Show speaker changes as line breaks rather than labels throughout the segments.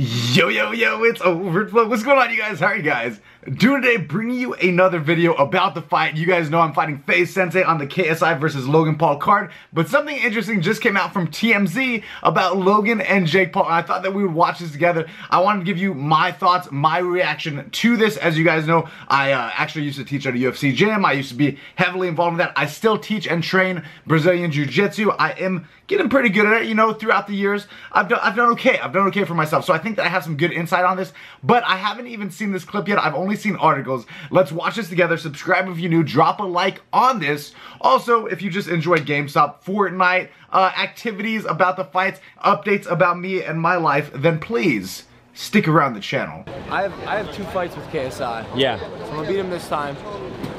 Yo, yo, yo, it's Overflow. What's going on, you guys? How are you guys doing today? Bringing you another video about the fight. You guys know I'm fighting FaZe Sensei on the KSI versus Logan Paul card, but something interesting just came out from TMZ about Logan and Jake Paul, and I thought that we would watch this together. I wanted to give you my thoughts, my reaction to this. As you guys know, I actually used to teach at a UFC gym. I used to be heavily involved in that. I still teach and train Brazilian Jiu-Jitsu. I am getting pretty good at it, you know, throughout the years. I've done okay. I've done okay for myself. So I think that I have some good insight on this, but I haven't even seen this clip yet. I've only seen articles. Let's watch this together. Subscribe if you're new. Drop a like on this. Also, if you just enjoy GameStop, Fortnite, activities about the fights, updates about me and my life, then please stick around the channel.
I have 2 fights with KSI.
Yeah.
So I'm gonna beat him this time.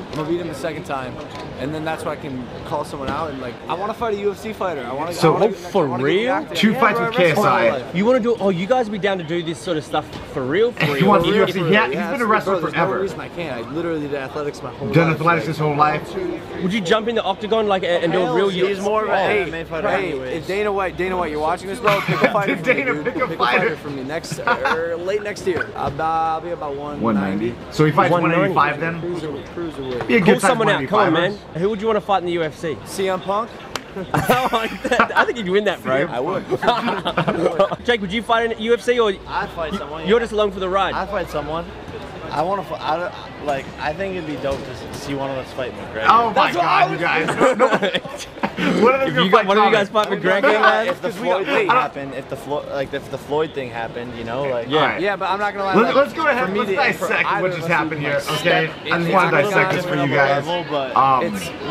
I'm gonna beat him the second time, and then that's why I can call someone out and like, I want to fight a UFC fighter. I want to.
So for real?
2 fights with KSI.
You want to do? Oh, you guys would be down to do this sort of stuff for real? For real?
He wants
For
UFC.
real?
Yeah, he's been a wrestler
There's
forever.
no reason I can't. I literally did athletics my whole life.
Done athletics his whole life.
Would you jump in the octagon like and do a real?
He's more of a MMA fighter. Hey, if Dana White, you're watching this, bro, pick a fighter.
Dana, pick a fighter
for me next late next year. I'll be about 190.
So he fights 185 then.
Cruiserweight.
Be a
Call
good
someone out. Come on, man.
185ers.
Who would you want to fight in the UFC?
CM Punk.
I think you'd win that, bro.
I would.
Jake, would you fight in UFC or?
I'd fight someone.
You're just along for the ride.
I'd fight someone. I want to. I think it'd be dope to see one of us fight McGregor.
Oh my God, you guys! One of them
One of you guys fight McGregor,
If the Floyd thing happened, if the Floyd thing happened, you know, like
Yeah, but I'm not gonna lie.
Let's go ahead. Let's dissect what just happened here. Okay, I just want to dissect this for you guys.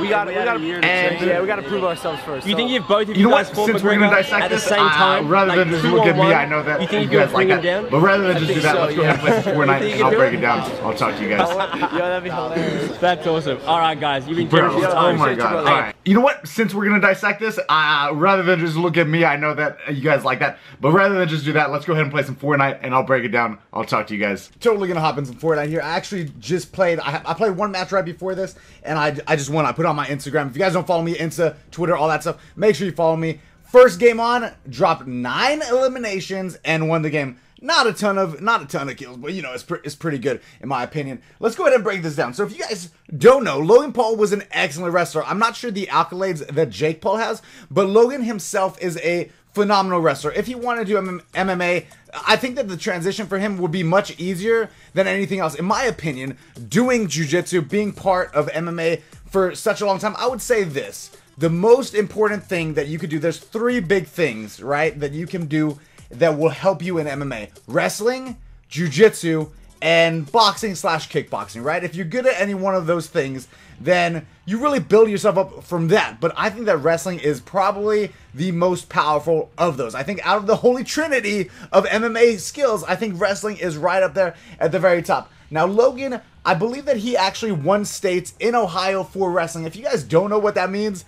we gotta prove ourselves first.
You think if both of
You know
you
what?
guys fought
Since we're gonna
McGregor
dissect
at the
this,
same time,
rather than just look at me, I know that
you think
you
you
guys
could
like
bring him
that.
down?
But rather than just do that, let's go ahead and play some Fortnite, and I'll break it down. I'll talk to you guys.
yo, that'd be hilarious.
That's awesome. All right, guys, you've been
Bro,
generous with
oh
time.
my God. All right. You know what? Since we're gonna dissect this, rather than just look at me, I know that you guys like that. But rather than just do that, let's go ahead and play some Fortnite, and I'll break it down. I'll talk to you guys. Totally gonna hop in some Fortnite here. I actually just played. I played one match right before this, and I just won. I put it on my Instagram. If you guys don't follow me, Insta, Twitter, all that stuff, make sure you follow me. First game on, dropped 9 eliminations and won the game. Not a ton of kills, but you know, it's pretty good in my opinion. Let's go ahead and break this down. So if you guys don't know, Logan Paul was an excellent wrestler. I'm not sure the accolades that Jake Paul has, but Logan himself is a phenomenal wrestler. If he wanted to do MMA, I think that the transition for him would be much easier than anything else. In my opinion, doing jiu-jitsu, being part of MMA for such a long time, I would say this. The most important thing that you could do, there's 3 big things, right, that you can do that will help you in MMA. Wrestling, jiu-jitsu, and boxing/kickboxing, right? If you're good at any one of those things, then you really build yourself up from that. But I think that wrestling is probably the most powerful of those. I think out of the holy trinity of MMA skills, I think wrestling is right up there at the very top. Now, Logan, I believe that he actually won states in Ohio for wrestling. If you guys don't know what that means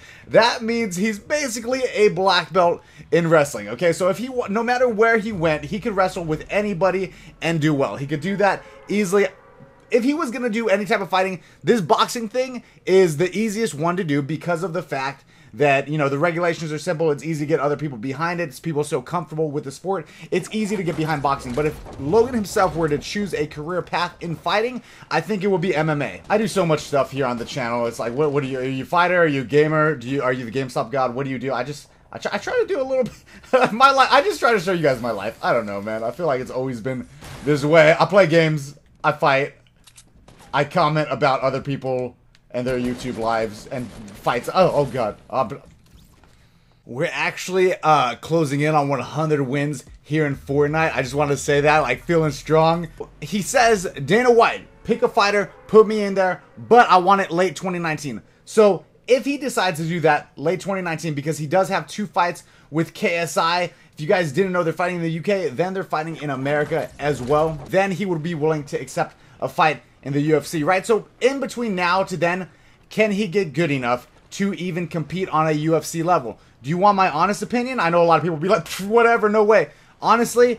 he's basically a black belt in wrestling, okay? So if no matter where he went, he could wrestle with anybody and do well. He could do that easily. If he was going to do any type of fighting, this boxing thing is the easiest one to do because of the fact that, you know, the regulations are simple. It's easy to get other people behind it. It's people so comfortable with the sport. It's easy to get behind boxing. But if Logan himself were to choose a career path in fighting, I think it would be MMA. I do so much stuff here on the channel. It's like, what are you a fighter? Are you a gamer? Are you the GameStop god? What do you do? I try to do a little bit my life. I just try to show you guys my life. I don't know, man. I feel like it's always been this way. I play games. I fight. I comment about other people and their YouTube lives and fights. Oh God. We're actually closing in on 100 wins here in Fortnite. I just wanted to say that, like, feeling strong. He says, Dana White, pick a fighter, put me in there, but I want it late 2019. So if he decides to do that late 2019, because he does have 2 fights with KSI, if you guys didn't know they're fighting in the UK, then they're fighting in America as well, then he would be willing to accept a fight in the UFC, right? So in between now to then, can he get good enough to even compete on a UFC level? Do you want my honest opinion? I know a lot of people will be like, whatever, no way. Honestly,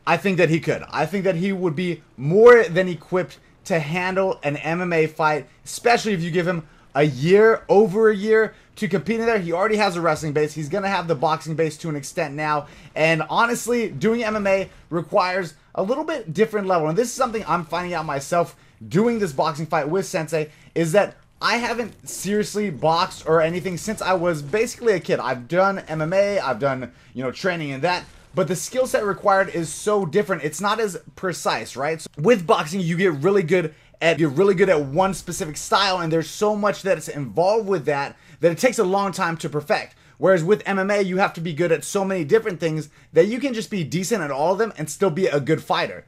I think that he could. I think that he would be more than equipped to handle an MMA fight, especially if you give him over a year to compete in there. He already has a wrestling base. He's going to have the boxing base to an extent now. And honestly, doing MMA requires a little bit different level. And this is something I'm finding out myself doing this boxing fight with Sensei, is that I haven't seriously boxed or anything since I was basically a kid. I've done MMA, I've done, training in that, but the skill set required is so different. It's not as precise, right? So with boxing, you get really good at one specific style, and there's so much that's involved with that it takes a long time to perfect. Whereas with MMA, you have to be good at so many different things that you can just be decent at all of them and still be a good fighter.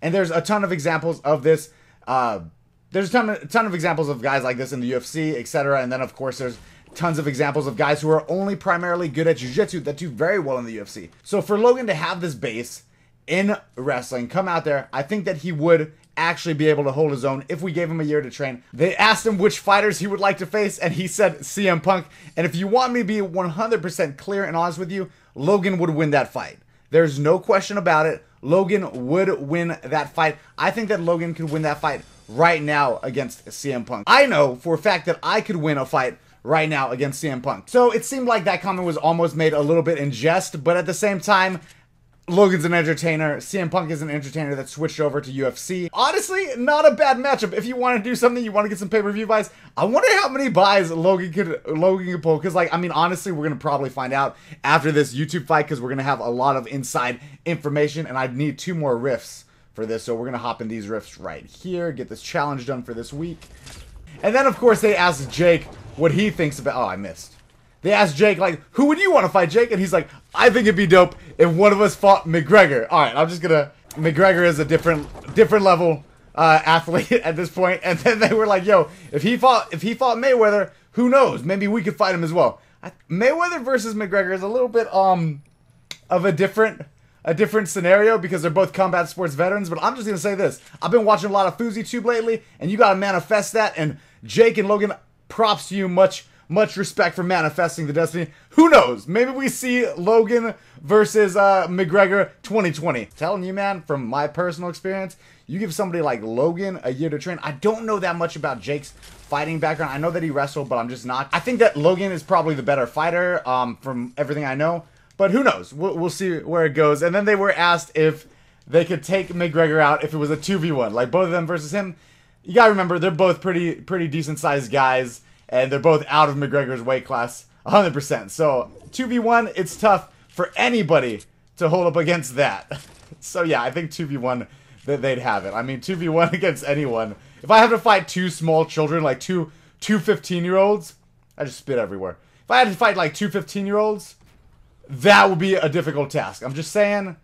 And there's a ton of examples of this. There's a ton of examples of guys like this in the UFC, etc. And then, of course, there's tons of examples of guys who are only primarily good at jiu-jitsu that do very well in the UFC. So for Logan to have this base in wrestling, come out there, I think that he would actually be able to hold his own if we gave him a year to train. They asked him which fighters he would like to face, and he said CM Punk. And if you want me to be 100% clear and honest with you, Logan would win that fight. There's no question about it. Logan would win that fight. I think that Logan could win that fight right now against CM Punk. I know for a fact that I could win a fight right now against CM Punk. So it seemed like that comment was almost made a little bit in jest, but at the same time, Logan's an entertainer. CM Punk is an entertainer that switched over to UFC. Honestly, not a bad matchup. If you want to do something, you want to get some pay-per-view buys, I wonder how many buys Logan could pull. Because, honestly, we're going to probably find out after this YouTube fight, because we're going to have a lot of inside information, and I'd need 2 more riffs for this. So we're going to hop in these riffs right here, get this challenge done for this week. And then, of course, they asked Jake what he thinks about... Oh, I missed. They asked Jake, who would you want to fight, Jake? And he's like, I think it'd be dope if one of us fought McGregor. All right, I'm just gonna... McGregor is a different level athlete at this point. And then they were like, yo, if he fought Mayweather, who knows? Maybe we could fight him as well. Mayweather versus McGregor is a little bit of a different scenario, because they're both combat sports veterans. But I'm just gonna say this: I've been watching a lot of FouseyTube lately, and you gotta manifest that. And Jake and Logan, props to you. Much respect for manifesting the destiny. Who knows? Maybe we see Logan versus McGregor 2020. Telling you, man, from my personal experience, you give somebody like Logan a year to train. I don't know that much about Jake's fighting background. I know that he wrestled, but I'm just not. I think that Logan is probably the better fighter from everything I know. But who knows? We'll see where it goes. And then they were asked if they could take McGregor out if it was a 2v1. Like both of them versus him. You gotta remember, they're both pretty decent sized guys. And they're both out of McGregor's weight class 100%. So 2v1, it's tough for anybody to hold up against that. So yeah, I think 2v1, they'd have it. I mean, 2v1 against anyone. If I have to fight 2 small children, like two 15-year-olds, I just spit everywhere. If I had to fight like 2 15-year-olds, that would be a difficult task. I'm just saying,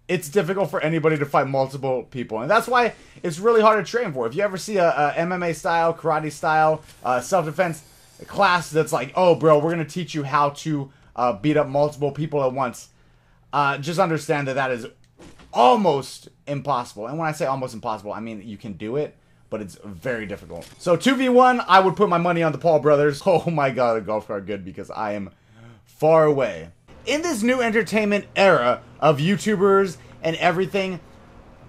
it's difficult for anybody to fight multiple people. And that's why it's really hard to train for. If you ever see a MMA style, karate style, self-defense class that's like, oh, bro, we're going to teach you how to beat up multiple people at once, just understand that is almost impossible. And when I say almost impossible, I mean you can do it, but it's very difficult. So 2v1, I would put my money on the Paul brothers. Oh my god, a golf cart good, because I am far away. In this new entertainment era of YouTubers and everything,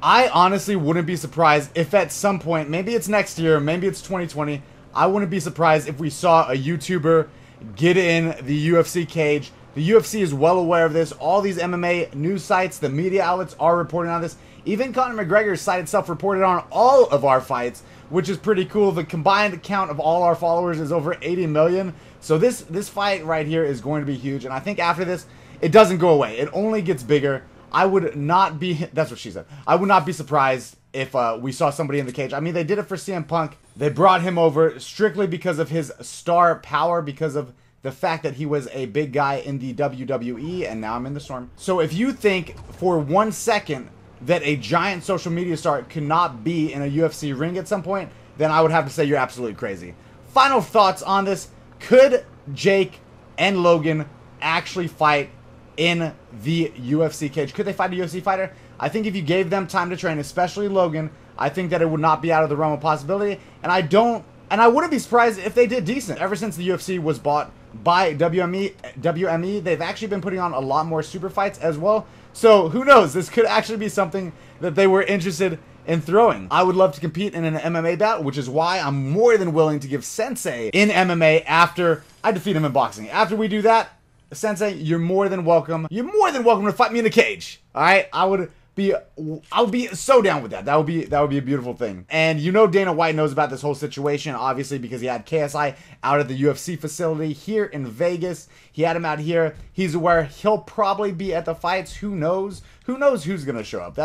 I honestly wouldn't be surprised if at some point, maybe it's next year, maybe it's 2020, I wouldn't be surprised if we saw a YouTuber get in the UFC cage. The UFC is well aware of this. All these MMA news sites, the media outlets are reporting on this. Even Conor McGregor's site itself reported on all of our fights, which is pretty cool. The combined count of all our followers is over 80 million. So this fight right here is going to be huge. And I think after this, it doesn't go away. It only gets bigger. I would not be... That's what she said. I would not be surprised if we saw somebody in the cage. I mean, they did it for CM Punk. They brought him over strictly because of his star power, because of the fact that he was a big guy in the WWE, and now I'm in the storm. So if you think for 1 second that a giant social media star cannot be in a UFC ring at some point, then I would have to say you're absolutely crazy. Final thoughts on this. Could Jake and Logan actually fight in the UFC cage? Could they fight a UFC fighter? I think if you gave them time to train, especially Logan, I think that it would not be out of the realm of possibility. And I wouldn't be surprised if they did decent. Ever since the UFC was bought by WME, they've actually been putting on a lot more super fights as well. So who knows? This could actually be something that they were interested in throwing. I would love to compete in an MMA bout, which is why I'm more than willing to give Sensei in MMA after I defeat him in boxing. After we do that, Sensei, you're more than welcome. You're more than welcome to fight me in a cage. All right, I would be so down with that. That would be a beautiful thing. And you know Dana White knows about this whole situation, obviously, because he had KSI out at the UFC facility here in Vegas. He had him out here. He's aware he'll probably be at the fights. Who knows? Who knows who's gonna show up?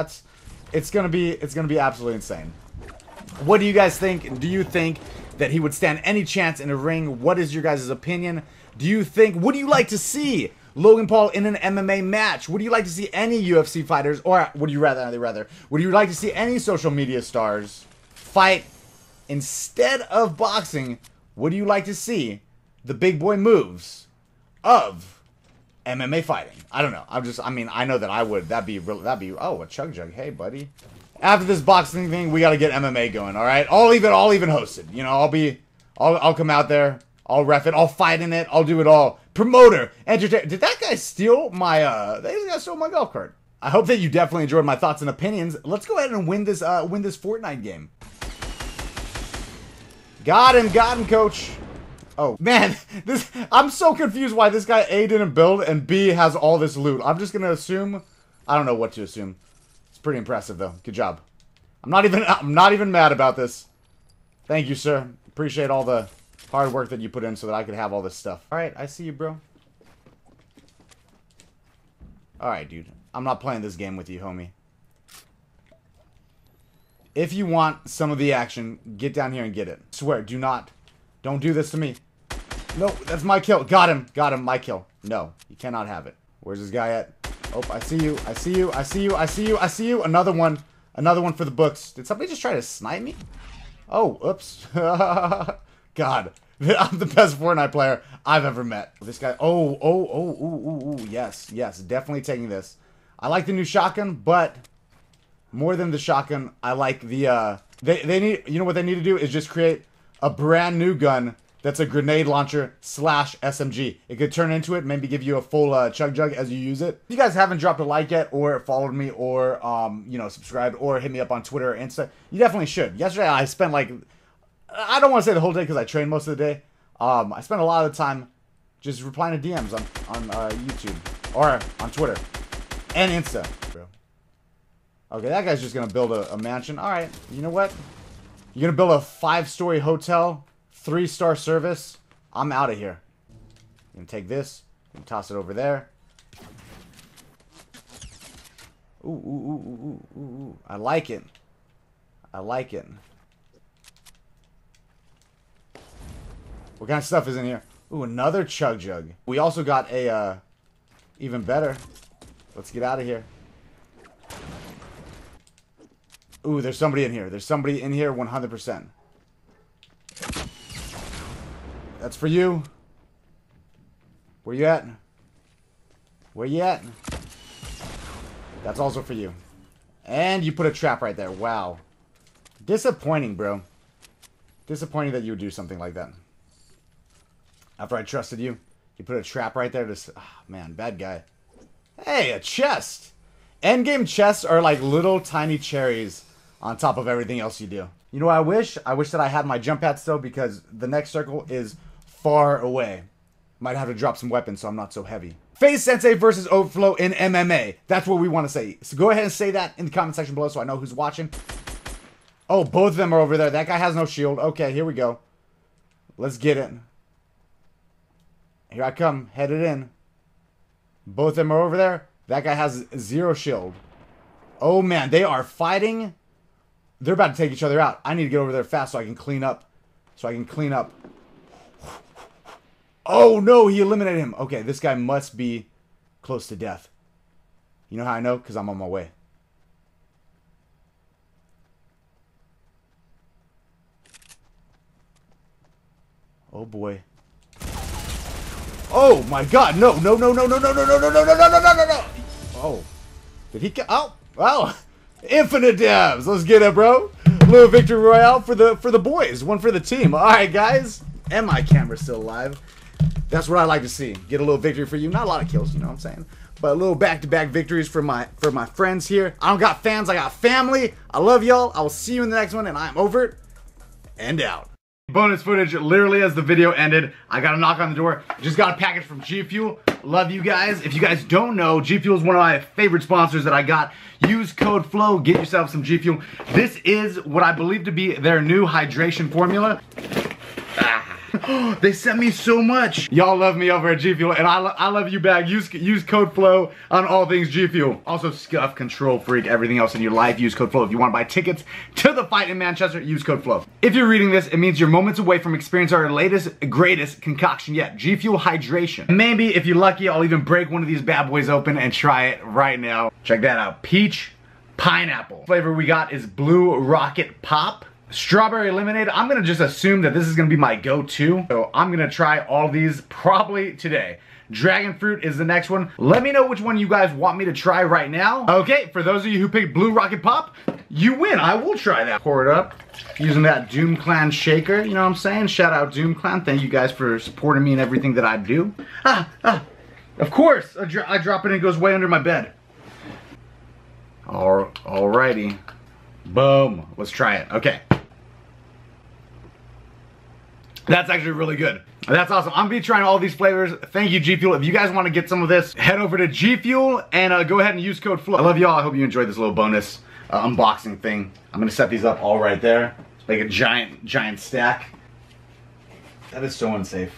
It's gonna be absolutely insane. What do you guys think? Do you think that he would stand any chance in a ring? What is your guys' opinion? Do you think, would you like to see Logan Paul in an MMA match? Would you like to see any UFC fighters, or would you rather, would you like to see any social media stars fight instead of boxing? Would you like to see the big boy moves of MMA fighting? I don't know. I mean, I know that I would. that'd be, oh, a chug jug. Hey, buddy. After this boxing thing, we got to get MMA going, all right? I'll even host it. You know, I'll come out there. I'll ref it. I'll fight in it. I'll do it all. Promoter, entertainer. Did that guy steal my? That guy stole my golf cart. I hope that you definitely enjoyed my thoughts and opinions. Let's go ahead and win this Fortnite game. Got him, coach. Oh man, I'm so confused why this guy A didn't build and B has all this loot. I'm just gonna assume. I don't know what to assume. It's pretty impressive though. Good job. I'm not even mad about this. Thank you, sir. Appreciate all the hard work that you put in so that I could have all this stuff. Alright, I see you, bro. Alright, dude. I'm not playing this game with you, homie. If you want some of the action, get down here and get it. I swear, don't do this to me. No, that's my kill. Got him, my kill. No, you cannot have it. Where's this guy at? Oh, I see you. Another one for the books. Did somebody just try to snipe me? Oh, oops. God, I'm the best Fortnite player I've ever met. This guy, yes, definitely taking this. I like the new shotgun, but more than the shotgun, I like the, they need, you know what they need to do is just create a brand new gun that's a grenade launcher / SMG. It could turn into it, maybe give you a full chug jug as you use it. If you guys haven't dropped a like yet, or followed me, or, you know, subscribed, or hit me up on Twitter or Insta, you definitely should. Yesterday, I spent like, I don't want to say the whole day because I trained most of the day. I spent a lot of the time just replying to DMs on YouTube or on Twitter and Insta. Bro. Okay, that guy's just gonna build a mansion. All right, you know what? You're gonna build a 5-story hotel, 3-star service. I'm out of here. I'm gonna take this and toss it over there. Ooh. I like it. What kind of stuff is in here? Ooh, another chug jug. We also got a, even better. Let's get out of here. Ooh, there's somebody in here. 100%. That's for you. Where you at? That's also for you. And you put a trap right there. Wow. Disappointing, bro. Disappointing that you would do something like that. After I trusted you, you put a trap right there. Just, oh, man, bad guy. Hey, a chest. Endgame chests are like little tiny cherries on top of everything else you do. You know what I wish? I wish that I had my jump pad still because the next circle is far away. Might have to drop some weapons so I'm not so heavy. FaZe Sensei versus Overflow in MMA. That's what we want to say. So go ahead and say that in the comment section below so I know who's watching. Oh, both of them are over there. That guy has no shield. Okay, here we go. Let's get it. Here I come. Headed in. Both of them are over there. That guy has 0 shield. Oh, man. They are fighting. They're about to take each other out. I need to get over there fast so I can clean up. Oh, no. He eliminated him. Okay, this guy must be close to death. You know how I know? Because I'm on my way. Oh, boy. Oh my God! No! Oh, did he? Oh, well, infinite dabs. Let's get it, bro. A little victory royale for the boys. One for the team. All right, guys. And my camera's still alive. That's what I like to see. Get a little victory for you. Not a lot of kills, you know what I'm saying? But a little back-to-back victories for my friends here. I don't got fans, I got family. I love y'all. I will see you in the next one, and I'm over it and out. Bonus footage literally as the video ended. I got a knock on the door. Just got a package from G Fuel. Love you guys. If you guys don't know, G Fuel is one of my favorite sponsors that I got. Use code FLOW, get yourself some G Fuel. This is what I believe to be their new hydration formula. They sent me so much. Y'all love me over at G Fuel, and I love you back. Use code FLOW on all things G Fuel. Also, Scuff, Control Freak, everything else in your life, use code FLOW. If you want to buy tickets to the fight in Manchester, use code FLOW. If you're reading this, it means you're moments away from experiencing our latest, greatest concoction yet, G Fuel Hydration. Maybe, if you're lucky, I'll even break one of these bad boys open and try it right now. Check that out. Peach Pineapple. Flavor we got is Blue Rocket Pop. Strawberry lemonade. I'm gonna just assume that this is gonna be my go-to. So I'm gonna try all these probably today. Dragon fruit is the next one. Let me know which one you guys want me to try right now. Okay, for those of you who picked Blue Rocket Pop, you win. I will try that. Pour it up using that Doom Clan shaker. You know what I'm saying? Shout out Doom Clan. Thank you guys for supporting me in everything that I do. Of course, I drop it and it goes way under my bed. Alrighty. Boom. Let's try it. Okay. That's actually really good. That's awesome. I'm gonna be trying all these flavors. Thank you, G Fuel. If you guys want to get some of this, head over to G Fuel and go ahead and use code FLOW. I love y'all. I hope you enjoyed this little bonus unboxing thing. I'm gonna set these up all right there. Let's make a giant stack. That is so unsafe.